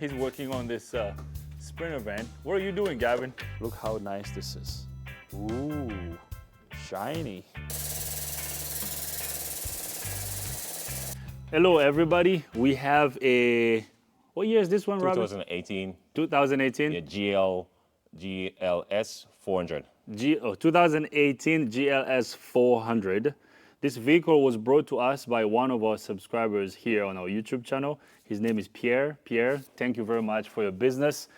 He's working on this Sprinter van. What are you doing, Gavin? Look how nice this is. Ooh, shiny. Hello, everybody. We have a, what year is this one, Robin? 2018. 2018? Yeah, GLS400. 2018 GLS400. This vehicle was brought to us by one of our subscribers here on our YouTube channel. His name is Pierre. Pierre, thank you very much for your business.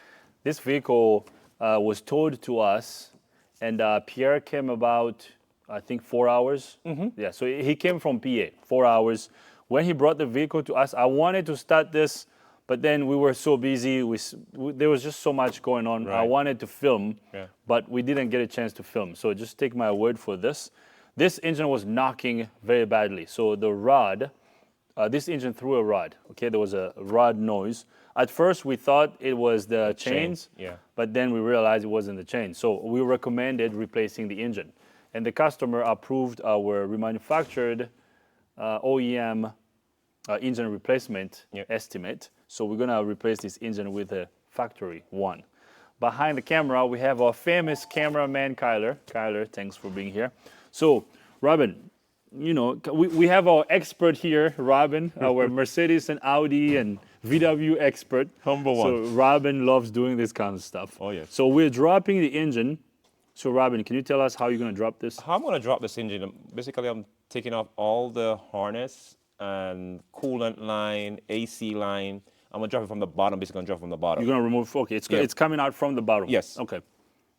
This vehicle was towed to us, and Pierre came about, I think, 4 hours. Yeah, so he came from PA, 4 hours. When he brought the vehicle to us, I wanted to start this, but then we were so busy. There was just so much going on. Right. I wanted to film, Yeah. but we didn't get a chance to film. So just take my word for this. This engine was knocking very badly. So the rod, this engine threw a rod. Okay, there was a rod noise. At first, we thought it was the chains, yeah. but then we realized it wasn't the chain. So we recommended replacing the engine. And the customer approved our remanufactured OEM engine replacement estimate. So we're gonna replace this engine with a factory one. Behind the camera, we have our famous cameraman, Kyler. Kyler, thanks for being here. So, Robin, you know, we have our expert here, Robin, our Mercedes and Audi and VW expert. Humble one. So Robin loves doing this kind of stuff. Oh, yes. So we're dropping the engine. So Robin, can you tell us how you're gonna drop this? How I'm going to drop this engine, basically I'm taking off all the harness and coolant line, AC line. I'm going to drop it from the bottom, basically going to drop it from the bottom. You're gonna remove, okay, Yeah. it's coming out from the bottom. Yes. Okay.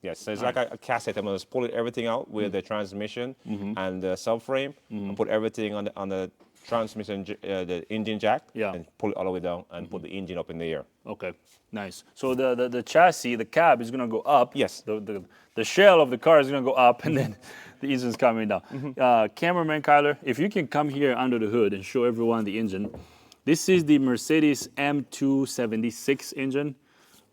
Yes, so it's like a cassette. I'm going to pull everything out with the transmission and the subframe and put everything on the transmission, the engine jack, Yeah. and pull it all the way down and put the engine up in the air. Okay, nice. So the chassis, the cab is gonna go up. Yes. The shell of the car is gonna go up, and then the engine's coming down. Cameraman Kyler, if you can come here under the hood and show everyone the engine. This is the Mercedes M276 engine.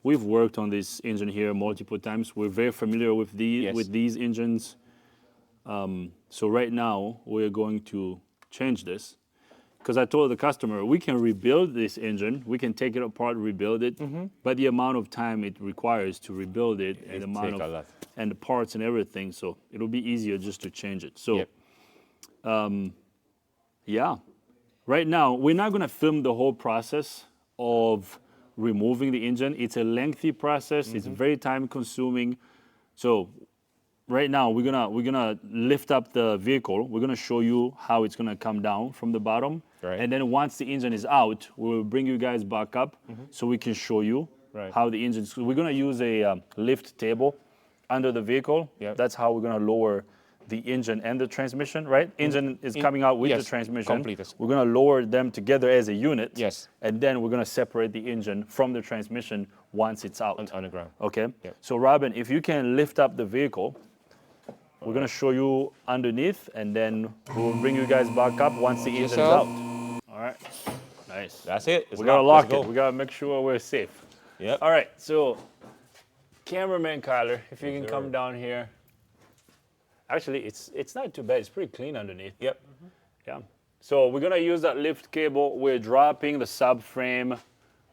We've worked on this engine here multiple times. We're very familiar with these engines. So right now we're going to change this, because I told the customer we can rebuild this engine. We can take it apart, rebuild it, but the amount of time it requires to rebuild it and the amount take a of lot. and the parts and everything. So it'll be easier just to change it. So Yep. yeah, right now we're not gonna film the whole process of removing the engine. It's a lengthy process. It's very time consuming. So right now we're gonna lift up the vehicle. We're gonna show you how it's gonna come down from the bottom. Right. And then once the engine is out, we will bring you guys back up so we can show you Right. how the engine. So we're gonna use a lift table under the vehicle. Yep. That's how we're gonna lower the engine and the transmission, right? Engine is coming out with the yes, transmission. complete. We're gonna lower them together as a unit. Yes. And then we're gonna separate the engine from the transmission once it's out. On the ground. Okay. Yep. So Robin, if you can lift up the vehicle, we're gonna show you underneath, and then we'll bring you guys back up once the engine's yourself. out. All right. Nice. That's it. It's We gotta locked. lock Let's it. go. We gotta make sure we're safe. Yep. All right. So, cameraman Kyler, if you can sir. come down here. Actually, it's not too bad. It's pretty clean underneath. Yep. Yeah. So we're gonna use that lift cable. We're dropping the subframe,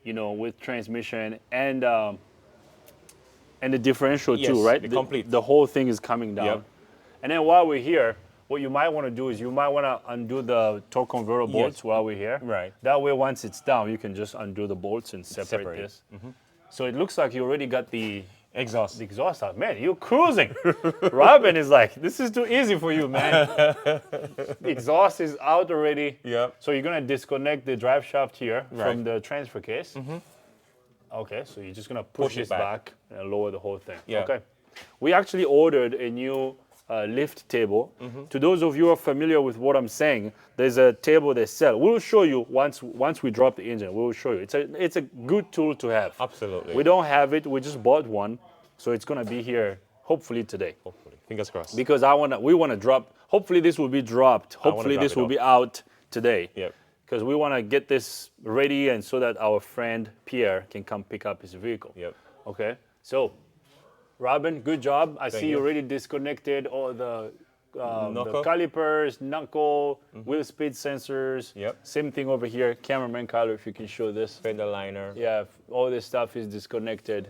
you know, with transmission and the differential Yes, too, right? the complete. The whole thing is coming down. Yep. And then while we're here, what you might want to do is you might want to undo the torque converter bolts while we're here. Right. That way, once it's down, you can just undo the bolts and separate Separate it. this. So it looks like you already got the Exhaust. exhaust out. Man, you're cruising. Robin is like, this is too easy for you, man. The exhaust is out already. Yep. So you're gonna disconnect the drive shaft here from Right. the transfer case. Okay, so you're just gonna push Push it this back. back and lower the whole thing. Yeah. Okay. We actually ordered a new lift table. To those of you who are familiar with what I'm saying, there's a table they sell. We'll show you once we drop the engine. We'll show you. It's a good tool to have. Absolutely. We don't have it. We just bought one, so it's gonna be here hopefully today. Hopefully. Fingers crossed. Because we wanna drop. Hopefully this will be dropped. Hopefully drop this it will off. be out today. Yep. Because we wanna get this ready, and so that our friend Pierre can come pick up his vehicle. Yep. Okay. So, Robin, good job. I see you you. already disconnected all the the Knuckle. calipers, knuckle, wheel speed sensors. Yep. Same thing over here. Cameraman Kyler, if you can show this. Fender liner. Yeah, all this stuff is disconnected.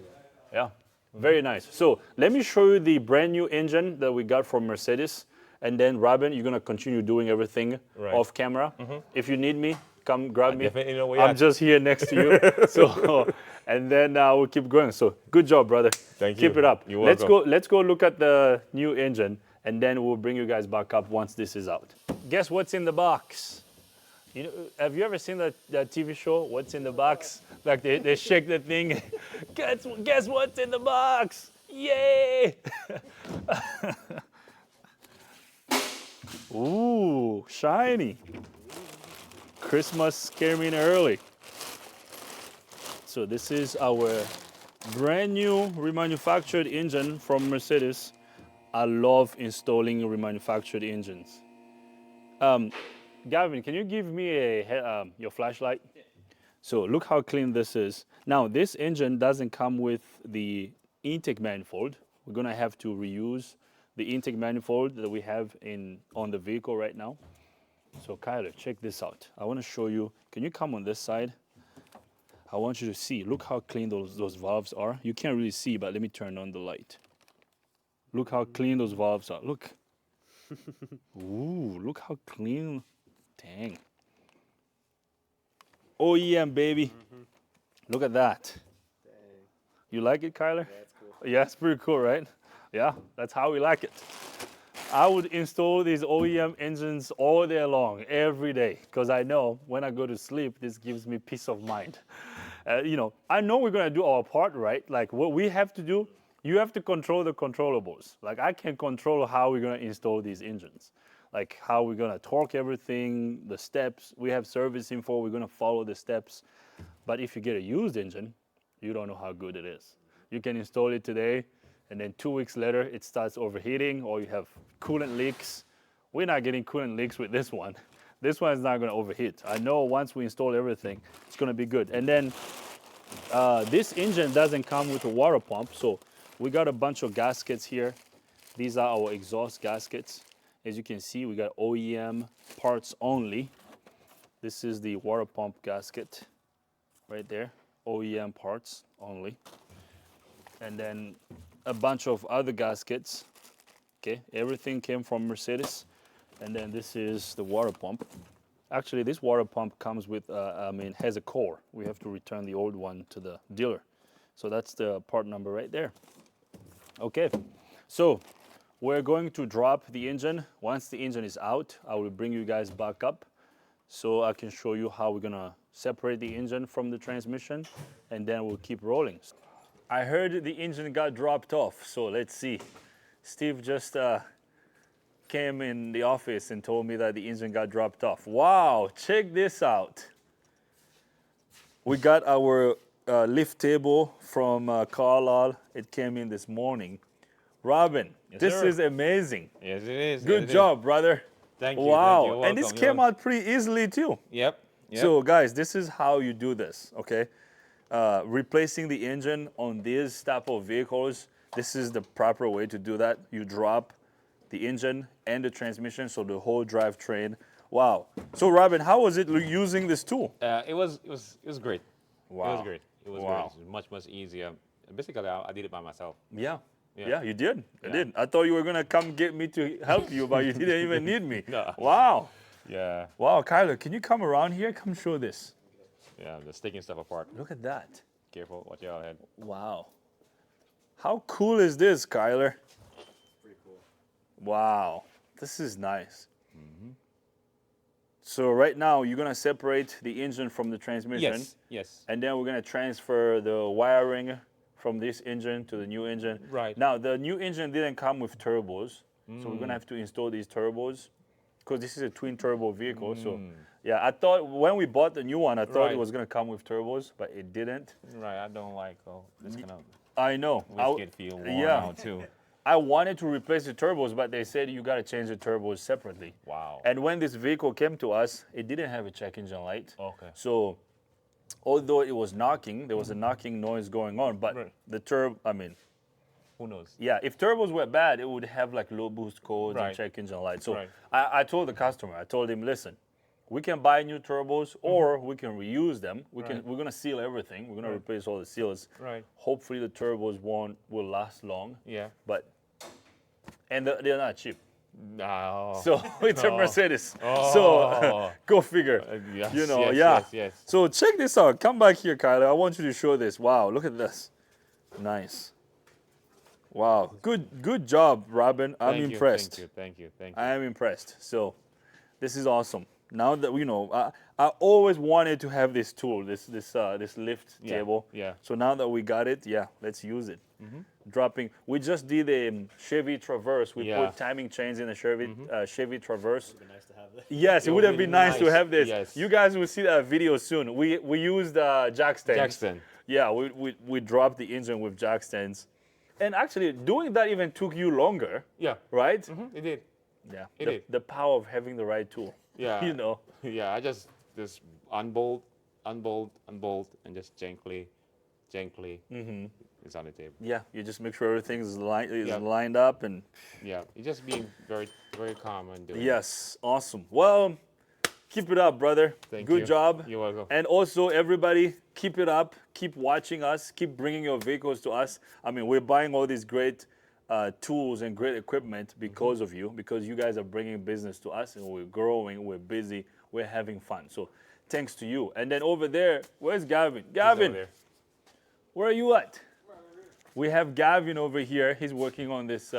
Yeah, very nice. So let me show you the brand new engine that we got from Mercedes. And then Robin, you're gonna continue doing everything off camera. If you need me, come grab me. Definitely know where I'm just here next to you. So, and then we'll keep going. So good job, brother. Thank you. Keep it up. You're Let's welcome. Let's go look at the new engine, and then we'll bring you guys back up once this is out. Guess what's in the box? You know, have you ever seen that TV show, What's in the Box? Like they shake the thing. Guess what's in the box? Yay! Ooh, shiny. Christmas came in early. So this is our brand new remanufactured engine from Mercedes. I love installing remanufactured engines. Gavin, can you give me your flashlight? Yeah. So look how clean this is. Now this engine doesn't come with the intake manifold. We're gonna have to reuse the intake manifold that we have on the vehicle right now. So Kyler, check this out. I want to show you. Can you come on this side? I want you to see. Look how clean those valves are. You can't really see, but let me turn on the light. Look how clean those valves are. Look. Ooh, look how clean. Dang. OEM, baby. Look at that. Dang. You like it, Kyler? Yeah, it's cool. Yeah, it's pretty cool, right? Yeah, that's how we like it. I would install these OEM engines all day long, every day, because I know when I go to sleep, this gives me peace of mind. You know, I know we're gonna do our part, right? Like what we have to do, you have to control the controllables. Like I can control how we're gonna install these engines, like how we're gonna torque everything, the steps. We have service info, we're gonna follow the steps. But if you get a used engine, you don't know how good it is. You can install it today, and then 2 weeks later, it starts overheating, or you have coolant leaks. We're not getting coolant leaks with this one. This one is not gonna overheat. I know once we install everything, it's gonna be good. And then this engine doesn't come with a water pump, so we got a bunch of gaskets here. These are our exhaust gaskets. As you can see, we got OEM parts only. This is the water pump gasket right there, OEM parts only. And then a bunch of other gaskets. Okay, everything came from Mercedes. And then this is the water pump. Actually, this water pump comes with, has a core. We have to return the old one to the dealer. So that's the part number right there. Okay, so we're going to drop the engine. Once the engine is out, I will bring you guys back up so I can show you how we're gonna separate the engine from the transmission, and then we'll keep rolling. I heard the engine got dropped off, so let's see. Steve just came in the office and told me that the engine got dropped off. Wow, check this out. We got our lift table from Carlisle. It came in this morning. Robin, Yes, this sir. is amazing. Yes, it is. Good Yes, it job, brother. Thank you. Wow, Thank you. and this Welcome. came out pretty easily too. Yep. Yep. So guys, this is how you do this, okay? Replacing the engine on these type of vehicles, this is the proper way to do that. You drop the engine and the transmission, so the whole drivetrain. Wow. So Robin, how was it using this tool? It was great. Wow. It was great. It was Wow. great. It was much easier. Basically, I did it by myself. Yeah. Yeah. Yeah, you did. I Yeah. did. I thought you were gonna come get me to help you, but you didn't even need me. No. Wow. Yeah. Wow, Kyler, can you come around here? Come show this. Yeah. Just taking stuff apart. Look at that. Careful. Watch your head. Wow. How cool is this, Kyler? Pretty cool. Wow. This is nice. So right now, you're gonna separate the engine from the transmission. Yes. Yes. And then we're gonna transfer the wiring from this engine to the new engine. Right. Now, the new engine didn't come with turbos, so we're gonna have to install these turbos, because this is a twin turbo vehicle. So, yeah, I thought when we bought the new one, I thought it Right. was gonna come with turbos, but it didn't. Right. I don't like this kind of I know. whiskey feel worn yeah. out too. I wanted to replace the turbos, but they said you gotta change the turbos separately. Wow. And when this vehicle came to us, it didn't have a check engine light. Okay. So, although it was knocking, there was a knocking noise going on, but Right. the Who knows? Yeah, if turbos were bad, it would have like low boost codes and Right. check engine light. So Right. I told the customer, I told him, listen, we can buy new turbos or we can reuse them. Right. We're gonna seal everything. We're gonna Right. replace all the seals. Right. Hopefully the turbos will last long. Yeah. But they're not cheap. No. So it's a Oh. Mercedes. Oh. So go figure. Yes, You know, yes, yeah. yes, yes. So check this out. Come back here, Kyler. I want you to show this. Wow, look at this. Nice. Wow. Good job, Robin. I'm Thank you, impressed. Thank you. I am impressed. So this is awesome. Now that we know, I always wanted to have this tool, this lift Yeah, table. yeah. So now that we got it, yeah, let's use it. Dropping. We just did a Chevy Traverse. We Yeah. put timing chains in a Chevy Traverse. It'd be nice to have this. Yes, it It would would have be been nice to nice, have this. yes. You guys will see that video soon. We used jack stands. Jackson. Yeah, we dropped the engine with jack stands. And actually, doing that even took you longer, Yeah. right? It did. Yeah. It the, did. the power of having the right tool. Yeah. You know. Yeah. I just unbolt, and just gently. It's on the table. Yeah, you just make sure everything is Yeah. lined up and Yeah. It's just being very, very calm and doing. yes, awesome. Well, keep it up, brother. Thank Good you. job. You're welcome. And also, everybody, keep it up. Keep watching us. Keep bringing your vehicles to us. I mean, we're buying all these great tools and great equipment because of you, because you guys are bringing business to us, and we're growing, we're busy, we're having fun. So thanks to you. And then over there, where's Gavin? He's over Gavin, there. where are you at? We have Gavin over here. He's working on this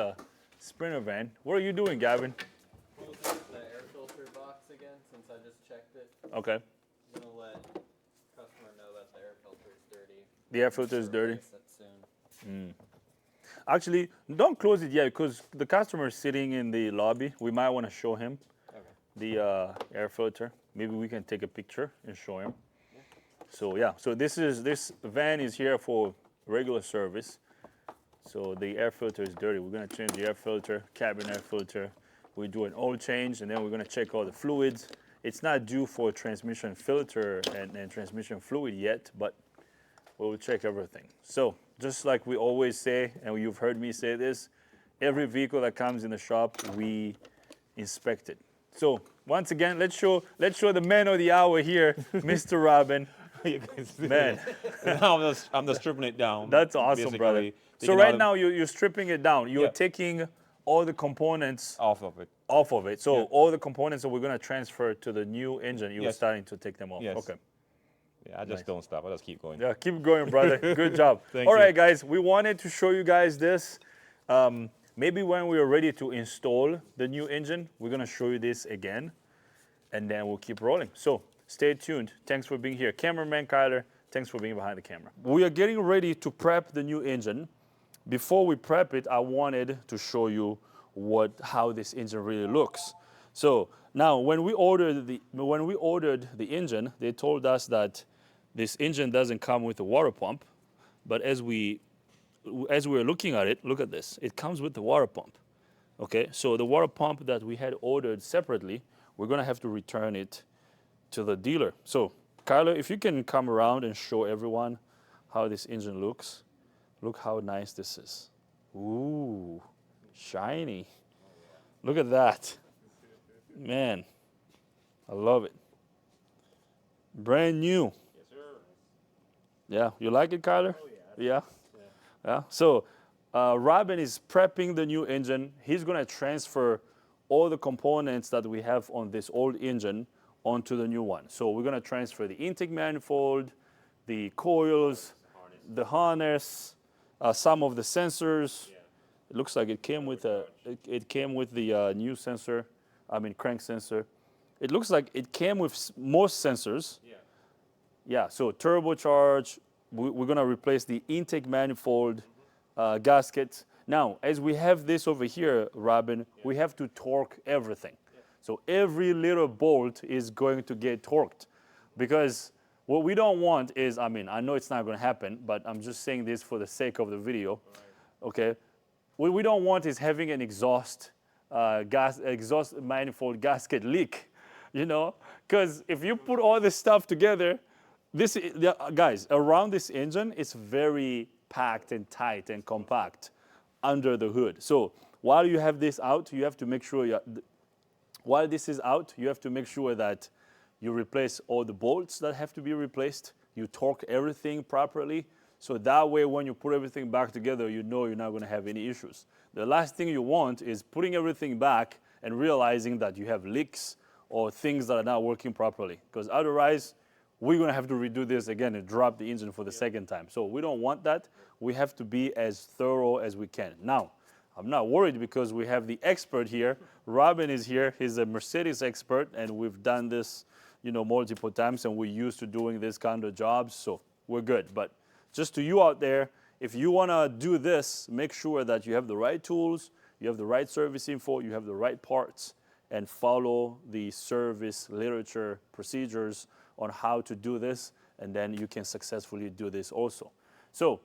Sprinter van. What are you doing, Gavin? Closing up the air filter box again since I just checked it. Okay. I'm gonna let customer know that the air filter is dirty. The air filter is dirty. Replace it soon. Actually, don't close it yet because the customer is sitting in the lobby. We might want to show him the air filter. Maybe we can take a picture and show him. So yeah, so this van is here for regular service. So the air filter is dirty. We're gonna change the air filter, cabin air filter. We do an oil change, and then we're gonna check all the fluids. It's not due for transmission filter and transmission fluid yet, but we'll check everything. So just like we always say, and you've heard me say this, every vehicle that comes in the shop, we inspect it. So once again, let's show the man of the hour here, Mr. Robin. You guys- Man, I'm just stripping it down. that's awesome, brother. basically, So taking right all the- now you're stripping it down. You're Yeah. taking all the components off of it. off of it. So Yeah. all the components that we're gonna transfer to the new engine, you're Yes. starting to take them off. Yes. Okay. Yeah, I just don't stop. I just keep going. Yeah, keep going, brother. Good job. Thank All you. right, guys, we wanted to show you guys this. Maybe when we are ready to install the new engine, we're gonna show you this again, and then we'll keep rolling. So stay tuned. Thanks for being here. Cameraman Kyler, thanks for being behind the camera. We are getting ready to prep the new engine. Before we prep it, I wanted to show you how this engine really looks. So now, when we ordered the engine, they told us that this engine doesn't come with a water pump, but as we were looking at it, look at this. It comes with the water pump. Okay, so the water pump that we had ordered separately, we're gonna have to return it to the dealer. So, Kyler, if you can come around and show everyone how this engine looks. Look how nice this is. Ooh, shiny. Look at that. Man, I love it. Brand new. Yes, sir. Yeah, you like it, Kyler? Oh, yeah. Yeah. So, Robin is prepping the new engine. He's gonna transfer all the components that we have on this old engine onto the new one. So we're gonna transfer the intake manifold, the coils, the harness, some of the sensors. It looks like it came with the new sensor. I mean crank sensor. It looks like it came with most sensors. Yeah. So turbocharge. We're gonna replace the intake manifold gasket. Now, as we have this over here, Robin, we have to torque everything. So every little bolt is going to get torqued, because what we don't want is, I mean, I know it's not going to happen, but I'm just saying this for the sake of the video, okay? What we don't want is having an exhaust manifold gasket leak, you know? Because if you put all this stuff together, guys, around this engine, it's very packed and tight and compact. under the hood. So while you have this out, you have to make sure while this is out, you have to make sure that you replace all the bolts that have to be replaced. You torque everything properly. So that way, when you put everything back together, you know you're not going to have any issues. The last thing you want is putting everything back and realizing that you have leaks or things that are not working properly. Because otherwise, we're going to have to redo this again and drop the engine for the second time. So we don't want that. We have to be as thorough as we can. Now, I'm not worried because we have the expert here. Robin is here. He's a Mercedes expert, and we've done this, multiple times, and we're used to doing this kind of jobs, so we're good. But just to you out there, if you want to do this, make sure that you have the right tools, you have the right service info, you have the right parts, and follow the service literature procedures on how to do this, and then you can successfully do this also. So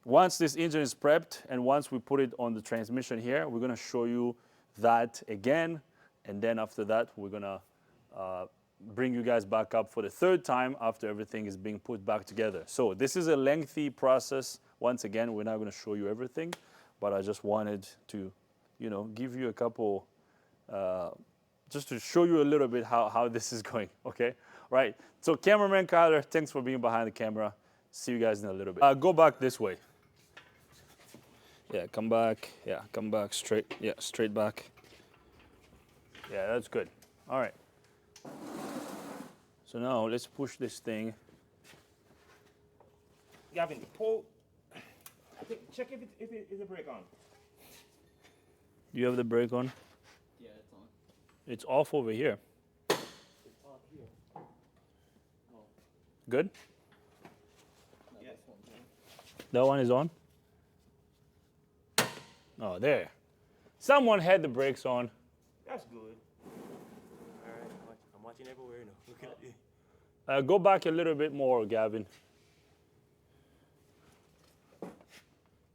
once this engine is prepped and once we put it on the transmission here, we're going to show you that again, and then after that, we're going to bring you guys back up for the third time after everything is being put back together. So this is a lengthy process. Once again, we're not going to show you everything, but I just wanted to, give you a couple, just to show you a little bit how this is going, okay? Right, so cameraman Kyler, thanks for being behind the camera. See you guys in a little bit. Go back this way. Yeah, come back. Yeah, come back straight. Yeah, straight back. Yeah, that's good. All right. So now let's push this thing. Gavin, pull. Check if it is a brake on. Do you have the brake on? Yeah, it's on. It's off over here. It's on here. Oh, Good? no, Yeah. this one's on. That one is on? Oh, there. Someone had the brakes on. That's good. All right, I'm watching everywhere now. Looking at you. Go back a little bit more, Gavin.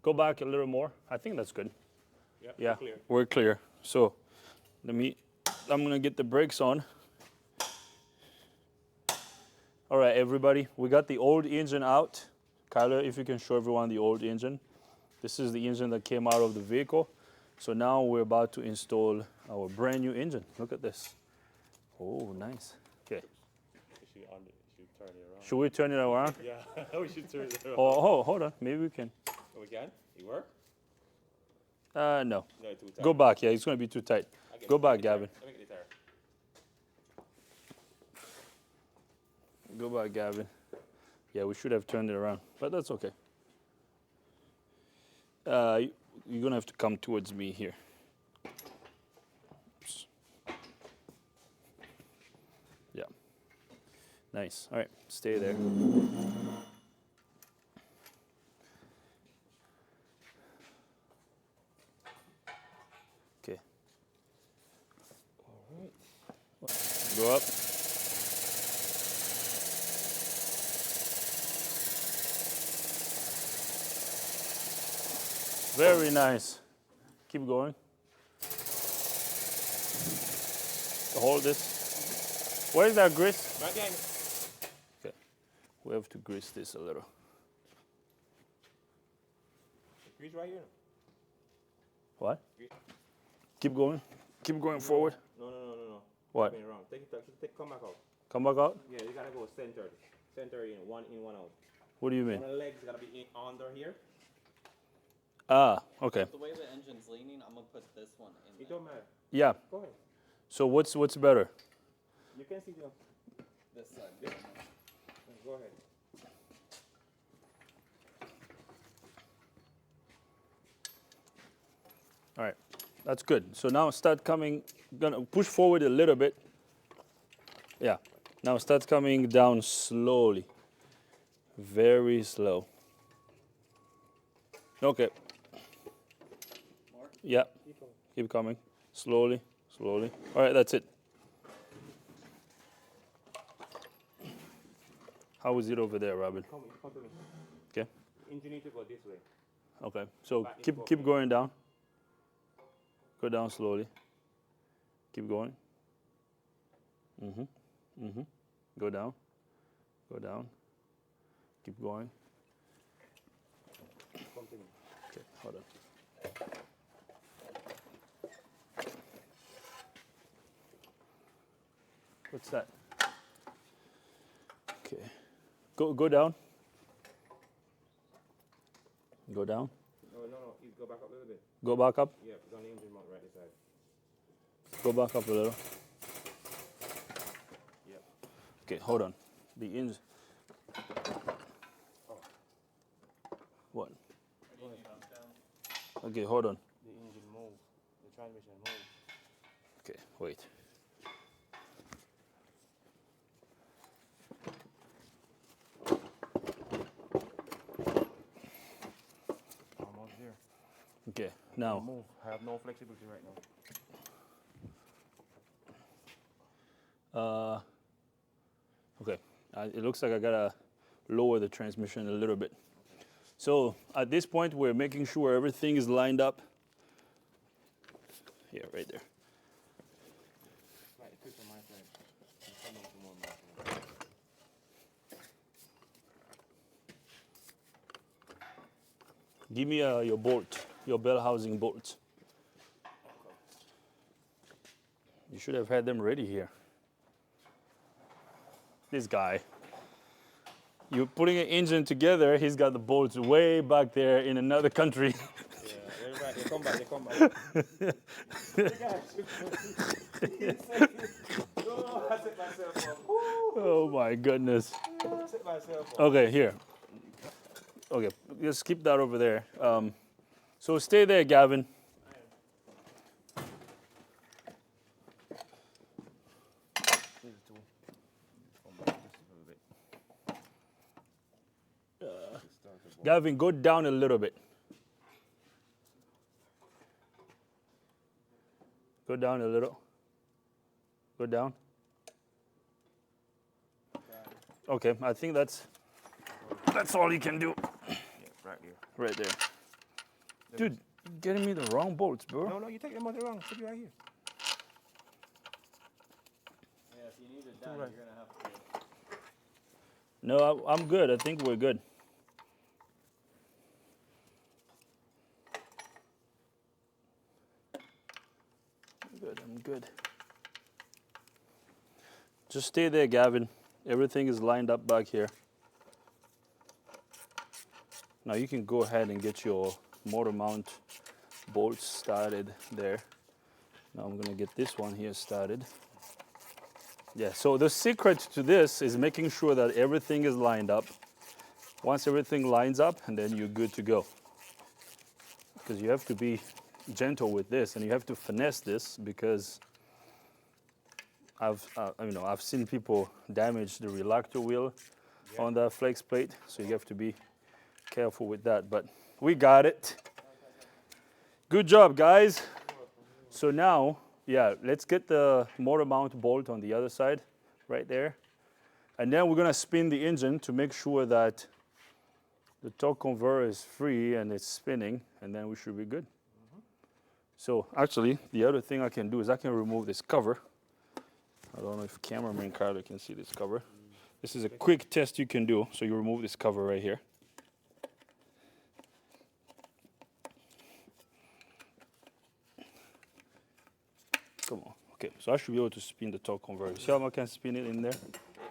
Go back a little more. I think that's good. Yep, Yeah, clear. we're clear. So I'm gonna get the brakes on. All right, everybody, we got the old engine out. Kyler, if you can show everyone the old engine. This is the engine that came out of the vehicle. So now we're about to install our brand new engine. Look at this. Oh, nice. Okay. Should turn it around. Should we turn it around? Yeah, we should turn it around. Oh, hold on. Maybe we can. Oh, we can? It work? No. No, it's too tight. Go back. Yeah, it's gonna be too tight. Okay, Go let me back, get the Gavin. tire. Let me get the tire. Go back, Gavin. Yeah, we should have turned it around, but that's okay. You're gonna have to come towards me here. Oops. Yeah. Nice. All right, stay there. Okay. All right. Go up. Very nice. Keep going. Hold this. Where's that grease? Right behind me. Okay. We have to grease this a little. Grease right here. What? Keep going. Keep going forward. No. What? Spin it around. Come back out. Come back out? Yeah, you gotta go center. Center in, one out. What do you One mean? of the legs gotta be under here. Ah, okay. The way the engine's leaning, I'm gonna put this one in It there. don't matter. Yeah. Go ahead. So what's better? You can see the. This side. Go ahead. All right. That's good. So now start coming, gonna push forward a little bit. Yeah. Now start coming down slowly. Very slow. Okay. More? Yeah. Keep coming. Slowly, slowly. All right, that's it. How is it over there, Robin? Come to me. Okay. Engine need to go this way. Okay. So Back, keep going down. Go down slowly. Keep going. Go down. Go down. Keep going. Come to me. Okay, hold on. What's that? Okay. Go down. Go down. No. You go back up a little bit. Go back up. Yeah, it's on the engine mount right this side. Go back up a little. Yep. Okay, hold on. The engine. What? Okay, hold on. The engine move. The transmission move. Okay, wait. Almost there. Okay, now. Move. I have no flexibility right now. Okay, it looks like I gotta lower the transmission a little bit. So at this point, we're making sure everything is lined up. Yeah, right there. Like quick on my side. Come on, come on, my side. Give me your bolt, your bell housing bolts. You should have had them ready here. This guy. You're putting an engine together, he's got the bolts way back there in another country. Yeah, everybody, they come back. No, I set myself up. Oh my goodness. I set myself up. Okay, here. Okay, just keep that over there. So stay there, Gavin. Gavin, go down a little bit. Go down a little. Go down. Okay, I think that's all you can do. Yeah, right here. Right there. Dude, you're getting me the wrong bolts, bro. No, you take them out wrong. Put it right here. Yeah, if you need it done, you're gonna have to. No, I'm good. I think we're good. I'm good. Just stay there, Gavin. Everything is lined up back here. Now you can go ahead and get your motor mount bolts started there. Now I'm gonna get this one here started. Yeah, so the secret to this is making sure that everything is lined up. Once everything lines up, and then you're good to go. Because you have to be gentle with this, and you have to finesse this, because I've seen people damage the reluctor wheel on the flex plate, so you have to be careful with that. But we got it. Good job, guys. So now, yeah, let's get the motor mount bolt on the other side, right there, and then we're gonna spin the engine to make sure that the torque converter is free and it's spinning, and then we should be good. So actually, the other thing I can do is I can remove this cover. I don't know if cameraman Carter can see this cover. This is a quick test you can do. So you remove this cover right here. Come on. Okay, so I should be able to spin the torque converter. See how I can spin it in there?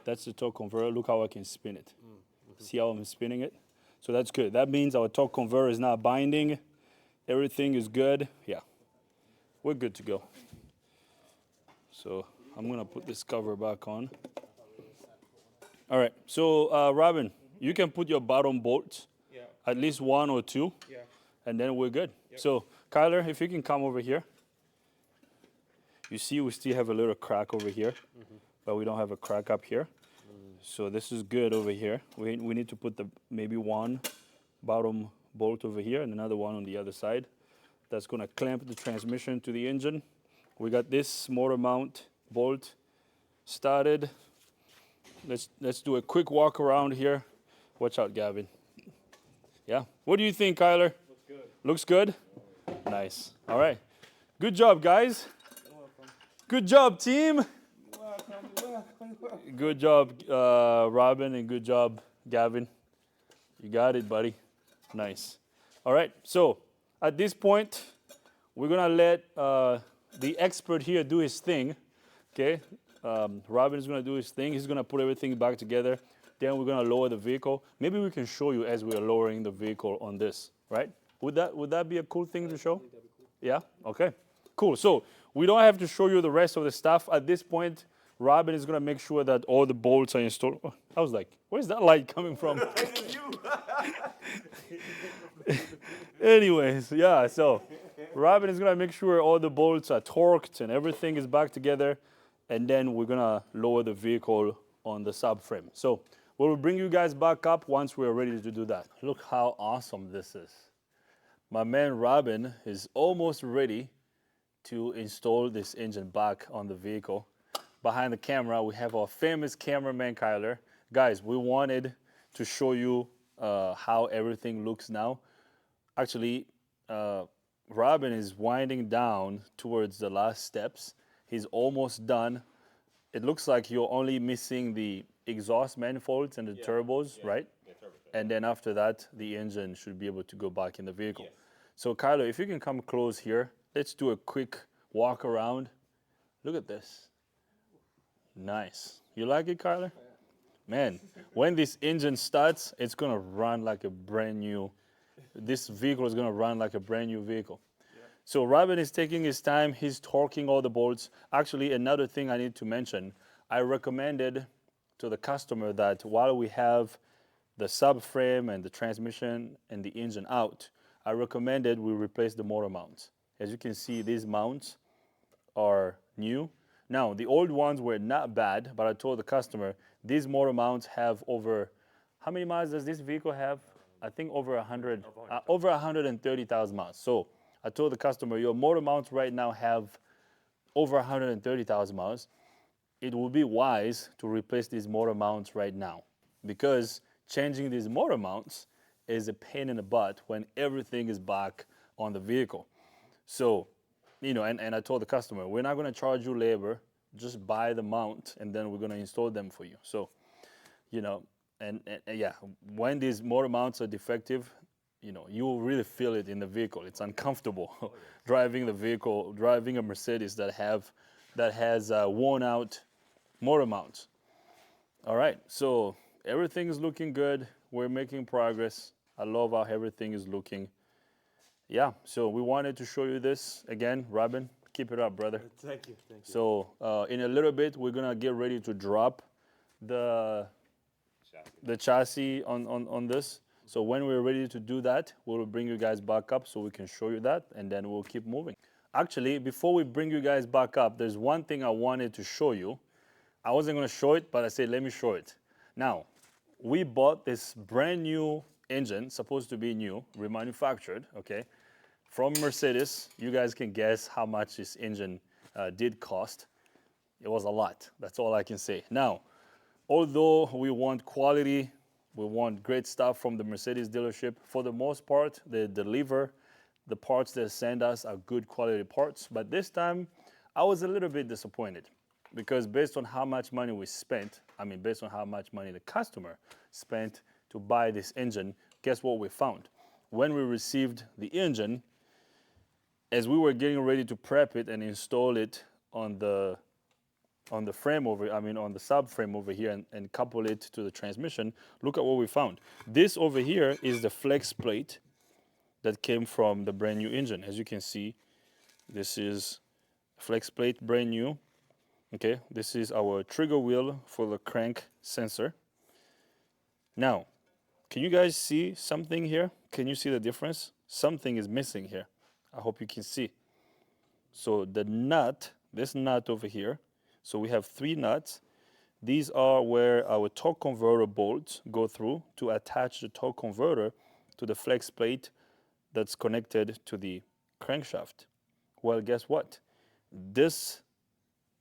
That's the torque converter. Look how I can spin it. See how I'm spinning it? So that's good. That means our torque converter is not binding. Everything is good. Yeah. We're good to go. So I'm gonna put this cover back on. All right, so Robin, you can put your bottom bolts, at least one or two, and then we're good. So Kyler, if you can come over here. You see we still have a little crack over here, but we don't have a crack up here. So this is good over here. We need to put maybe one bottom bolt over here and another one on the other side. That's gonna clamp the transmission to the engine. We got this motor mount bolt started. Let's do a quick walk around here. Watch out, Gavin. Yeah. What do you think, Kyler? Looks good. Looks good? Nice. All right. Good job, guys. Good job, team. Good job, Robin, and good job, Gavin. You got it, buddy. Nice. All right. So at this point, we're gonna let the expert here do his thing. Okay. Robin is gonna do his thing. He's gonna put everything back together. Then we're gonna lower the vehicle. Maybe we can show you as we are lowering the vehicle on this, right? Would that be a cool thing to show? Yeah. Okay. Cool. So we don't have to show you the rest of the stuff at this point. Robin is gonna make sure that all the bolts are installed. Oh, I was like, where's that light coming from? Anyways, yeah. So Robin is gonna make sure all the bolts are torqued and everything is back together, and then we're gonna lower the vehicle on the subframe. So we'll bring you guys back up once we're ready to do that. Look how awesome this is. My man Robin is almost ready to install this engine back on the vehicle. Behind the camera, we have our famous cameraman, Kyler. Guys, we wanted to show you how everything looks now. Actually, Robin is winding down towards the last steps. He's almost done. It looks like you're only missing the exhaust manifolds and the turbos, right? Yeah, turbo. And then after that, the engine should be able to go back in the vehicle. So Kyler, if you can come close here, let's do a quick walk around. Look at this. Nice. You like it, Kyler? Man, when this engine starts, it's gonna run like a brand new, this vehicle is gonna run like a brand new vehicle. So Robin is taking his time, he's torquing all the bolts. Actually, another thing I need to mention, I recommended to the customer that while we have the subframe and the transmission and the engine out, I recommended we replace the motor mounts. As you can see, these mounts are new. Now, the old ones were not bad, but I told the customer, these motor mounts have over, how many miles does this vehicle have? I think over 100, over 130,000 miles. So I told the customer, your motor mounts right now have over 130,000 miles. It would be wise to replace these motor mounts right now, because changing these motor mounts is a pain in the butt when everything is back on the vehicle. So, you know, and I told the customer, we're not going to charge you labor, just buy the mount and then we're going to install them for you. So, you know, and yeah, when these motor mounts are defective, you know, you will really feel it in the vehicle. It's uncomfortable driving the vehicle, driving a Mercedes that has worn out motor mounts. All right, so everything is looking good. We're making progress. I love how everything is looking. Yeah, so we wanted to show you this again. Robin, keep it up, brother. Thank you. So in a little bit, we're gonna get ready to drop the chassis on this. So when we're ready to do that, we'll bring you guys back up so we can show you that, and then we'll keep moving. Actually, before we bring you guys back up, there's one thing I wanted to show you. I wasn't gonna show it, but I said, let me show it. Now, we bought this brand new engine, supposed to be new, remanufactured, okay, from Mercedes. You guys can guess how much this engine did cost. It was a lot, that's all I can say. Now, although we want quality, we want great stuff from the Mercedes dealership, for the most part, they deliver the parts they send us are good quality parts, but this time I was a little bit disappointed, because based on how much money we spent, based on how much money the customer spent to buy this engine, guess what we found? When we received the engine, as we were getting ready to prep it and install it on the frame on the subframe over here and couple it to the transmission, look at what we found. This over here is the flex plate that came from the brand new engine. As you can see, this is flex plate, brand new. Okay, this is our trigger wheel for the crank sensor. Now, can you guys see something here? Can you see the difference? Something is missing here. I hope you can see. So the nut, this nut over here, so we have 3 nuts. These are where our torque converter bolts go through to attach the torque converter to the flex plate that's connected to the crankshaft. Well, guess what? This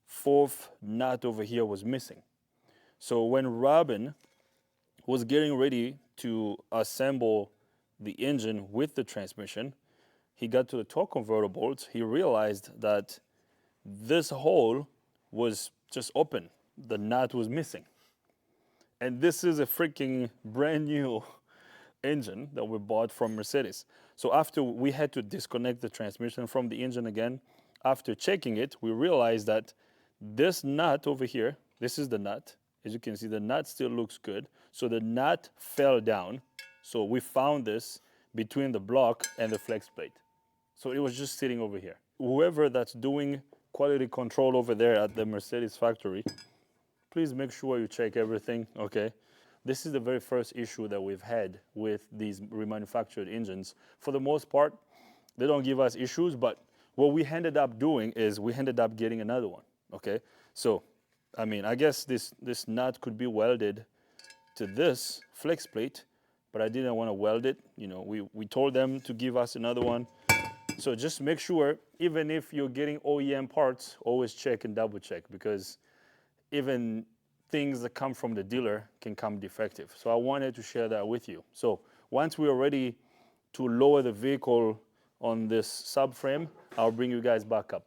4th nut over here was missing. So when Robin was getting ready to assemble the engine with the transmission, he got to the torque converter bolts. He realized that this hole was just open. The nut was missing. And this is a freaking brand new engine that we bought from Mercedes. So after we had to disconnect the transmission from the engine again, after checking it, we realized that This nut over here, this is the nut. As you can see, the nut still looks good. So the nut fell down. So we found this between the block and the flex plate. So it was just sitting over here. Whoever that's doing quality control over there at the Mercedes factory, please make sure you check everything, okay? This is the very first issue that we've had with these remanufactured engines. For the most part, they don't give us issues, but what we ended up doing is we ended up getting another one, okay? So, I mean, I guess this nut could be welded to this flex plate, but I didn't want to weld it. You know, we told them to give us another one. So just make sure, even if you're getting OEM parts, always check and double check, because even things that come from the dealer can come defective. So I wanted to share that with you. So once we are ready to lower the vehicle on this subframe, I'll bring you guys back up.